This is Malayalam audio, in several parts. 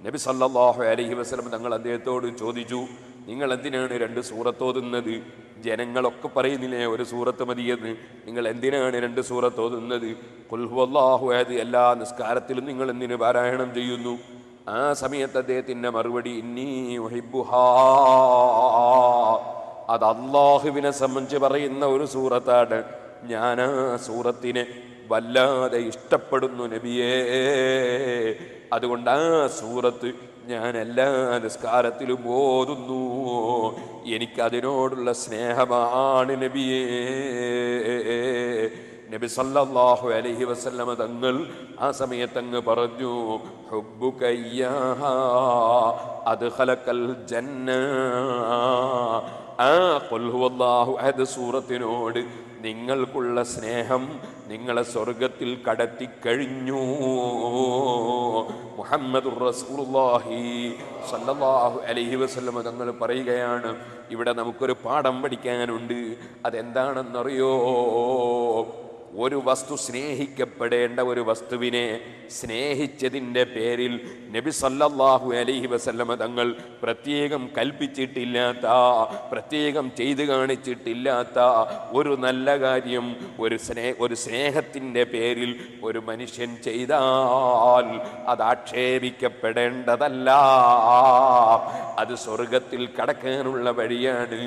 നബി സല്ലല്ലാഹു അലൈഹി വസല്ലം തങ്ങൾ അദ്ദേഹത്തോട് ചോദിച്ചു, നിങ്ങൾ എന്തിനാണ് 2 സൂറത്ത് ഓതുന്നത്? ജനങ്ങളൊക്കെ പറയുന്നില്ലേ ഒരു സൂറത്ത് മതിയെന്ന്, നിങ്ങൾ എന്തിനാണ് 2 സൂറത്ത് ഓതുന്നത്? ഖുൽ ഹുവല്ലാഹു അഹദ് എല്ലാ നിസ്കാരത്തിലും നിങ്ങൾ എന്തിന് പാരായണം ചെയ്യുന്നു? ആ സമയത്ത് അദ്ദേഹത്തിൻ്റെ മറുപടി ഇന്നി ഉഹിബ്ബുഹാ, അത് അള്ളാഹുവിനെ സംബന്ധിച്ച് പറയുന്ന ഒരു സൂറത്താണ്, ഞാൻ ആ സൂറത്തിനെ വല്ലാതെ ഇഷ്ടപ്പെടുന്നു നബിയേ, അതുകൊണ്ട് ആ സൂറത്ത് ഞാൻ എല്ലാ നിസ്കാരത്തിലും ഓതുന്നു, എനിക്കതിനോടുള്ള സ്നേഹമാണ് നബിയേ. നബി സല്ലല്ലാഹു അലൈഹി വസല്ലമ തങ്ങൾ ആ സമയത്തങ്ങ് പറഞ്ഞു, ഹുബ്ബുക ഇയ്യാഹാ അദ്ഖലകൽ ജന്ന, ആ ഖുൽ ഹുവല്ലാഹു അഹദ് സൂറത്തിനോട് നിങ്ങൾക്കുള്ള സ്നേഹം നിങ്ങളെ സ്വർഗത്തിൽ കടത്തിക്കഴിഞ്ഞു. മുഹമ്മദുർ റസൂലുള്ളാഹി സല്ലല്ലാഹു അലൈഹി വസല്ലം തങ്ങൾ പറയുകയാണ്, ഇവിടെ നമുക്കൊരു പാഠം പഠിക്കാനുണ്ട്. അതെന്താണെന്നറിയോ? ഒരു വസ്തു സ്നേഹിക്കപ്പെടേണ്ട ഒരു വസ്തുവിനെ സ്നേഹിച്ചതിൻ്റെ പേരിൽ നബി സല്ലല്ലാഹു അലൈഹി വസല്ലമ തങ്ങൾ പ്രത്യേകം കൽപ്പിച്ചിട്ടില്ലാത്ത, പ്രത്യേകം ചെയ്തു കാണിച്ചിട്ടില്ലാത്ത ഒരു നല്ല കാര്യം ഒരു സ്നേഹത്തിൻ്റെ പേരിൽ ഒരു മനുഷ്യൻ ചെയ്താൽ അത് ആക്ഷേപിക്കപ്പെടേണ്ടതല്ല, അത് സ്വർഗത്തിൽ കടക്കാനുള്ള വഴിയാണ്.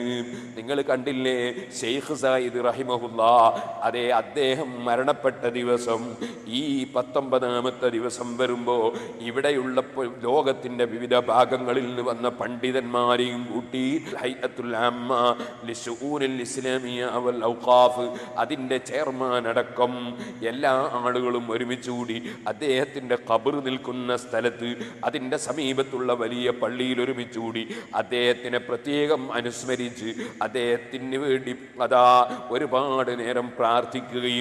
നിങ്ങൾ കണ്ടില്ലേ ശൈഖ് സയ്യിദ് റഹിമഹുല്ലാഹ്, അതേ അദ്ദേഹം മരണപ്പെട്ട ദിവസം, ഈ 19ാമത്തെ ദിവസം വരുമ്പോൾ ഇവിടെയുള്ള ലോകത്തിന്റെ വിവിധ ഭാഗങ്ങളിൽ നിന്ന് വന്ന പണ്ഡിതന്മാരെയും കൂട്ടി ഹൈഅത്തുൽ അമ്മ ലിശുഊനിൽ ഇസ്ലാമിയ വൽ ഔഖാഫ് അതിൻ്റെ ചെയർമാൻ അടക്കം എല്ലാ ആളുകളും ഒരുമിച്ച് കൂടി അദ്ദേഹത്തിൻ്റെ ഖബർ നിൽക്കുന്ന സ്ഥലത്ത് അതിൻ്റെ സമീപത്തുള്ള വലിയ പള്ളിയിൽ ഒരുമിച്ച് കൂടി അദ്ദേഹത്തിനെ പ്രത്യേകം അനുസ്മരിച്ച് അദ്ദേഹത്തിന് വേണ്ടി അതാ ഒരുപാട് നേരം പ്രാർത്ഥിക്കുകയും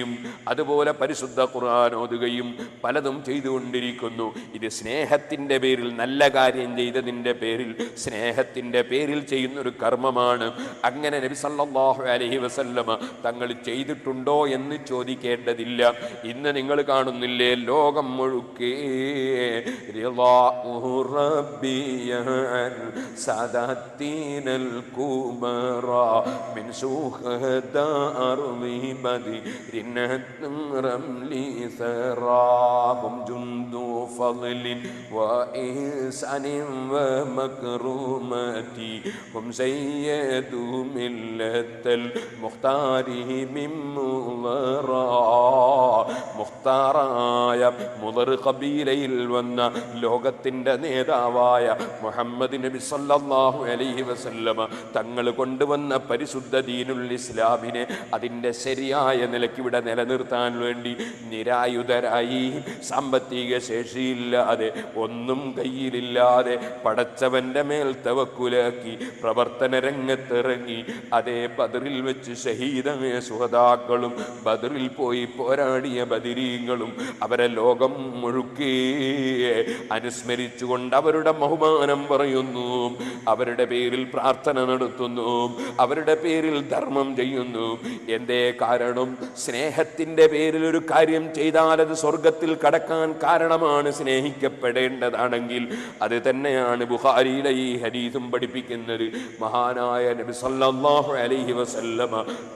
അതുപോലെ പരിശുദ്ധ ഖുർആൻ ഓതുകയും പലതും ചെയ്തുകൊണ്ടിരിക്കുന്നു. ഇത് സ്നേഹത്തിൻ്റെ പേരിൽ, നല്ല കാര്യം ചെയ്തതിൻ്റെ പേരിൽ, സ്നേഹത്തിൻ്റെ പേരിൽ ചെയ്യുന്നൊരു കർമ്മമാണ്. അങ്ങനെ നബി സല്ലല്ലാഹു അലൈഹി വസല്ലമ തങ്ങൾ ചെയ്തിട്ടുണ്ടോ എന്ന് ചോദിക്കേണ്ടതില്ല. ഇന്ന് നിങ്ങൾ കാണുന്നില്ലേ ലോകം മുഴുക്കെ رملي ثراهم جند فضل وإحسان ومكرمتي هم سيد ملة المختار من مضراء മുഖ്താറായ മുദർ ഖബീലയിൽ വന്ന ലോകത്തിൻ്റെ നേതാവായ മുഹമ്മദ് നബി സല്ലല്ലാഹു അലൈഹി വസല്ലമ തങ്ങൾ കൊണ്ടുവന്ന പരിശുദ്ധ ദീനുൽ ഇസ്ലാമിനെ അതിൻ്റെ ശരിയായ നിലയ്ക്ക് ഇവിടെ നിലനിർത്താൻ വേണ്ടി നിരായുധരായി, സാമ്പത്തിക ശേഷിയില്ലാതെ, ഒന്നും കയ്യിലില്ലാതെ പടച്ചവന്റെ മേൽ തവക്കുലാക്കി പ്രവർത്തന രംഗത്തിറങ്ങി. അതേ ബദറിൽ വെച്ച് ഷഹീദായ സുഹദാക്കളും ബദറിൽ പോയി പോരാടിയ ബദരീങ്ങളും അവരെ ലോകം മുഴുക്കെ അനുസ്മരിച്ചുകൊണ്ട് അവരുടെ ബഹുമാനം പറയുന്നു, അവരുടെ പേരിൽ പ്രാർത്ഥന നടത്തുന്നു, അവരുടെ പേരിൽ ധർമ്മം ചെയ്യുന്നു. എന്തേ കാരണം? സ്നേഹത്തിൻ്റെ പേരിൽ ഒരു കാര്യം ചെയ്താൽ അത് സ്വർഗത്തിൽ കടക്കാൻ കാരണമാണ്. സ്നേഹിക്കപ്പെടേണ്ടതാണെങ്കിൽ അത് തന്നെയാണ് ബുഖാരിയിലെ ഈ ഹദീസും പഠിപ്പിക്കുന്നത്. മഹാനായ നബി സല്ലല്ലാഹു അലൈഹി വസല്ലമ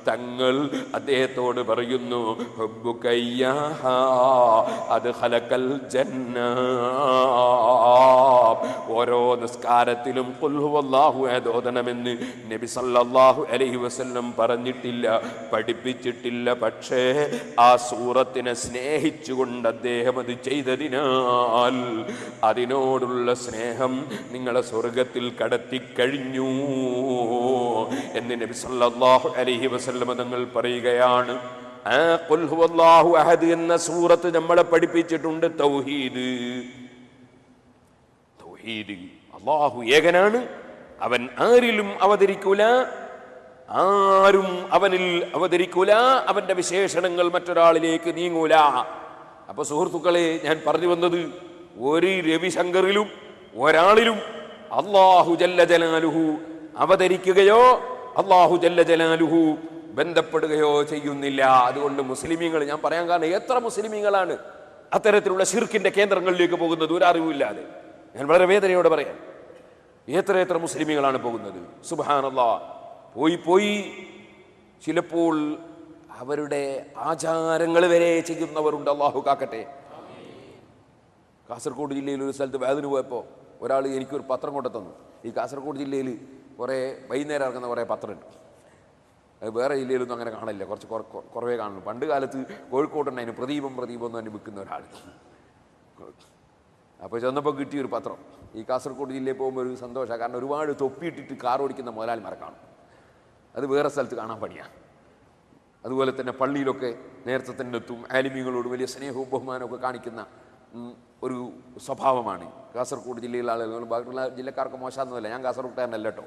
തങ്ങൾ അദ്ദേഹത്തോട് പറയുന്നു, ഹുബ്ബുക ഇയ്യാഹാ അദ്ഖലകൽ ജന്ന. ഓരോ നിസ്കാരത്തിലും ഖുൽ ഹുവല്ലാഹു അഹദ് ഓതണമെന്ന് നബി സല്ലല്ലാഹു അലൈഹി വസല്ലം പറഞ്ഞിട്ടില്ല, പഠിപ്പിച്ചിട്ടില്ല. പക്ഷേ ആ സൂറത്തിനെ സ്നേഹിച്ചുകൊണ്ട് അദ്ദേഹം അത് ചെയ്തതിനാൽ അതിനോടുള്ള സ്നേഹം നിങ്ങളെ സ്വർഗത്തിൽ കടത്തിക്കഴിഞ്ഞു എന്ന് നബി സല്ലല്ലാഹു അലൈഹി വസല്ലം തങ്ങൾ പറയുകയാണ്. ആ ഖുൽ ഹുവല്ലാഹു അഹദ് എന്ന സൂറത്ത് നമ്മളെ പഠിപ്പിച്ചിട്ടുണ്ട് തൗഹീദ്. അല്ലാഹു ഏകനാണ്, അവൻ ആരിലും അവതരിക്കൂല, ആരും അവനിൽ അവതരിക്കൂല, അവന്റെ വിശേഷണങ്ങൾ മറ്റൊരാളിലേക്ക് നീങ്ങൂല. അപ്പൊ സുഹൃത്തുക്കളെ, ഞാൻ പറഞ്ഞു വന്നത്, ഒരു രവിശങ്കറിലും ഒരാളിലും അല്ലാഹു ജല്ല ജലാലുഹു അവതരിക്കുകയോ അല്ലാഹു ജല്ല ജലാലുഹു ബന്ധപ്പെടുകയോ ചെയ്യുന്നില്ല. അതുകൊണ്ട് മുസ്ലിമീങ്ങൾ, ഞാൻ പറയാൻ കാരണം, എത്ര മുസ്ലിമീങ്ങളാണ് അത്തരത്തിലുള്ള ശിർക്കിന്റെ കേന്ദ്രങ്ങളിലേക്ക് പോകുന്നത് ഒരു അറിവില്ലാതെ. ഞാൻ വളരെ വേദനയോടെ പറയാം, എത്ര മുസ്ലിമീങ്ങളാണ് പോകുന്നത്. സുബ്ഹാനല്ലാഹ്, പോയി ചിലപ്പോൾ അവരുടെ ആചാരങ്ങൾ വരെ ചെയ്യുന്നവരുണ്ട്. അള്ളാഹു കാക്കട്ടെ. കാസർഗോഡ് ജില്ലയിൽ ഒരു സ്ഥലത്ത് വേദന പോയപ്പോൾ ഒരാൾ എനിക്കൊരു പത്രം കൊണ്ടു തന്നു. ഈ കാസർഗോഡ് ജില്ലയിൽ കുറേ വൈകുന്നേരം ഇറങ്ങുന്ന കുറേ പത്രമുണ്ട്. അത് വേറെ ജില്ലയിലൊന്നും അങ്ങനെ കാണില്ല, കുറവേ കാണുന്നു. പണ്ട് കാലത്ത് കോഴിക്കോട്ടുണ്ടായിരുന്നു പ്രദീപം എന്ന് തന്നെ വിൽക്കുന്ന ഒരാൾ. അപ്പോൾ ചെന്നപ്പോൾ കിട്ടിയൊരു പത്രം. ഈ കാസർഗോഡ് ജില്ലയിൽ പോകുമ്പോൾ ഒരു സന്തോഷമാണ്, കാരണം ഒരുപാട് തൊപ്പിയിട്ടിട്ട് കാർ ഓടിക്കുന്ന മുതലാളിമാരെ കാണും. അത് വേറെ സ്ഥലത്ത് കാണാൻ പണിയാണ്. അതുപോലെ തന്നെ പള്ളിയിലൊക്കെ നേരത്തെ തന്നെ എത്തും. ആലിമീങ്ങളോട് വലിയ സ്നേഹവും ബഹുമാനമൊക്കെ കാണിക്കുന്ന ഒരു സ്വഭാവമാണ് കാസർഗോഡ് ജില്ലയിലെ ആളുകൾ. ബാക്കിയുള്ള ജില്ലക്കാർക്ക് മോശമൊന്നുമല്ല, ഞാൻ കാസർഗോഡുകാരനല്ല കേട്ടോ.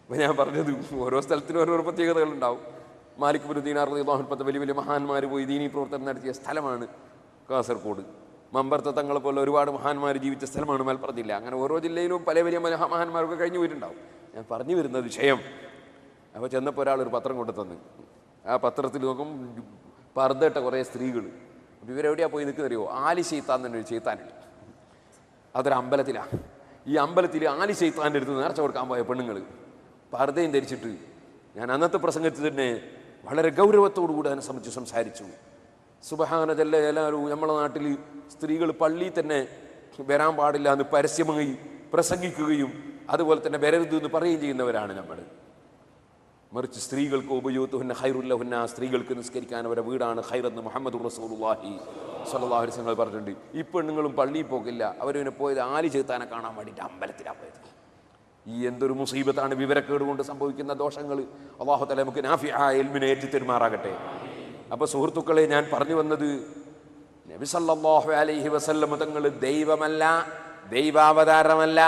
അപ്പോൾ ഞാൻ പറഞ്ഞത് ഓരോ സ്ഥലത്തിനും ഓരോ പ്രത്യേകതകളുണ്ടാവും. മാലിക് ബിൻ ദീനാർ റളിയല്ലാഹു അൻഹു വലിയ മഹാന്മാർ പോയി ദീനീ പ്രവർത്തനം നടത്തിയ സ്ഥലമാണ് കാസർഗോഡ്. മമ്പർത്ത തങ്ങളെ പോലെ ഒരുപാട് മഹാന്മാർ ജീവിച്ച സ്ഥലമാണ് മലപ്പുറം ജില്ല. അങ്ങനെ ഓരോ ജില്ലയിലും പല വലിയ മഹാന്മാരൊക്കെ കഴിഞ്ഞു പോയിട്ടുണ്ടാവും. ഞാൻ പറഞ്ഞു വരുന്ന വിഷയം, അപ്പോൾ ചെന്നപ്പോൾ ഒരാളൊരു പത്രം കൊണ്ടു തന്നു. ആ പത്രത്തിൽ നോക്കും പർദ്ദയിട്ട കുറേ സ്ത്രീകൾ. ഇവരെവിടെയാണ് പോയി നിൽക്കുന്നറിയോ? ആലി ശൈത്താൻ തന്നെ ഒരു ശൈത്താനുണ്ട്. അതൊരു അമ്പലത്തിലാണ്. ഈ അമ്പലത്തിൽ ആലി ശൈത്താൻ്റെ അടുത്ത് നേർച്ച കൊടുക്കാൻ പോയ പെണ്ണുങ്ങൾ പർദ്ദയും ധരിച്ചിട്ട്, ഞാൻ അന്നത്തെ പ്രസംഗത്തിൽ തന്നെ വളരെ ഗൗരവത്തോടുകൂടി അതിനെ സംബന്ധിച്ച് സംസാരിച്ചു. സുബ്ഹാന ജല്ല ജലാലു, നമ്മുടെ നാട്ടിൽ സ്ത്രീകൾ പള്ളിയിൽ തന്നെ വരാൻ പാടില്ല എന്ന് പരസ്യമായി പ്രസംഗിക്കുകയും അതുപോലെ തന്നെ വരരുത് എന്ന് പറയുകയും ചെയ്യുന്നവരാണ് നമ്മൾ. മറിച്ച് സ്ത്രീകൾക്ക് ഉപയോഗത്തുഹുന്ന ഖൈറുല്ലഹുന്ന, സ്ത്രീകൾക്ക് നിസ്കരിക്കാൻ അവരുടെ വീടാണ് ഖൈറെന്ന് മുഹമ്മദ് റസൂലുള്ളാഹി സ്വല്ലല്ലാഹു അലൈഹി വസല്ലം പറഞ്ഞിട്ടുണ്ട്. ഈ പെണ്ണുങ്ങളും പള്ളിയിൽ പോകില്ല, അവരിനെ പോയത് ആലി ചേത്താനെ കാണാൻ വേണ്ടിയിട്ട് അമ്പലത്തിലാണ് പോയത്. ഈ എന്തൊരു മുസീബത്താണ് വിവരക്കേട് കൊണ്ട് സംഭവിക്കുന്ന ദോഷങ്ങൾ. അല്ലാഹു തആല നമുക്ക് നാഫിആയ ഇൽമിനെ ഏറ്റിത്തരുമാറാകട്ടെ. അപ്പോൾ സുഹൃത്തുക്കളെ, ഞാൻ പറഞ്ഞു വന്നത്, നബി സല്ലല്ലാഹു അലൈഹി വസല്ലം തങ്ങൾ ദൈവമല്ല, ദൈവാവതാരമല്ല,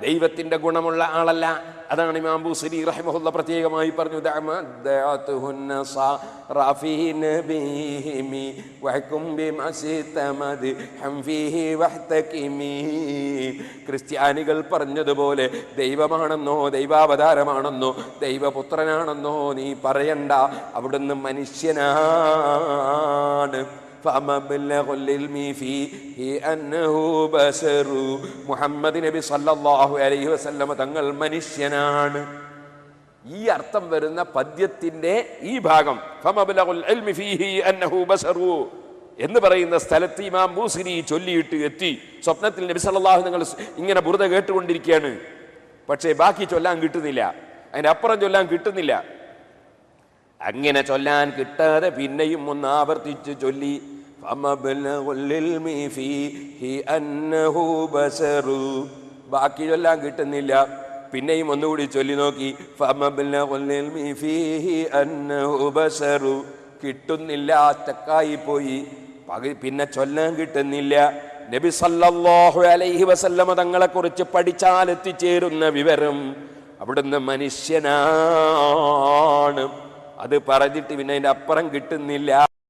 ദൈവത്തിൻ്റെ ഗുണമുള്ള ആളല്ല. അതാണ് ഇമാം ബൂസരി റഹിമഹുല്ലാഹ് പ്രത്യേകമായി പറഞ്ഞു, ക്രിസ്ത്യാനികൾ പറഞ്ഞതുപോലെ ദൈവമാണെന്നോ ദൈവാവതാരമാണെന്നോ ദൈവപുത്രനാണെന്നോ നീ പറയണ്ട, അവിടുന്ന് മനുഷ്യനാണ്. മുഹമ്മദ് നബി സല്ലല്ലാഹു അലൈഹി വസല്ലം തങ്ങൾ മനുഷ്യനാണ്. ഈ അർത്ഥം വരുന്ന പദ്യത്തിന്റെ ഈ ഭാഗം എന്ന് പറയുന്ന സ്ഥലത്ത് ഇമാം ബൂസിരി ചൊല്ലിയിട്ട് എത്തി. സ്വപ്നത്തിൽ നബി സല്ലല്ലാഹു നിങ്ങൾ ഇങ്ങനെ ബുർദ കേട്ടുകൊണ്ടിരിക്കുകയാണ്, പക്ഷേ ബാക്കി ചൊല്ലാൻ കിട്ടുന്നില്ല, അതിന്റെ അപ്പുറം ചൊല്ലാൻ കിട്ടുന്നില്ല. അങ്ങനെ ചൊല്ലാൻ കിട്ടാതെ പിന്നെയും ഒന്ന് ആവർത്തിച്ച് ചൊല്ലി, ബാക്കി ചൊല്ലാൻ കിട്ടുന്നില്ല. പിന്നെയും ഒന്നുകൂടി ചൊല്ലി നോക്കി, കിട്ടുന്നില്ല, സ്റ്റക്കായി പോയി. പിന്നെ ചൊല്ലാൻ കിട്ടുന്നില്ല. നബി സല്ലല്ലാഹു അലൈഹി വസല്ലമ തങ്ങളെ കുറിച്ച് പഠിച്ചാൽ എത്തിച്ചേരുന്ന വിവരം അവിടുന്ന് മനുഷ്യനാണ്. അത് പറഞ്ഞിട്ട് പിന്നെ അതിൻ്റെ അപ്പുറം കിട്ടുന്നില്ല.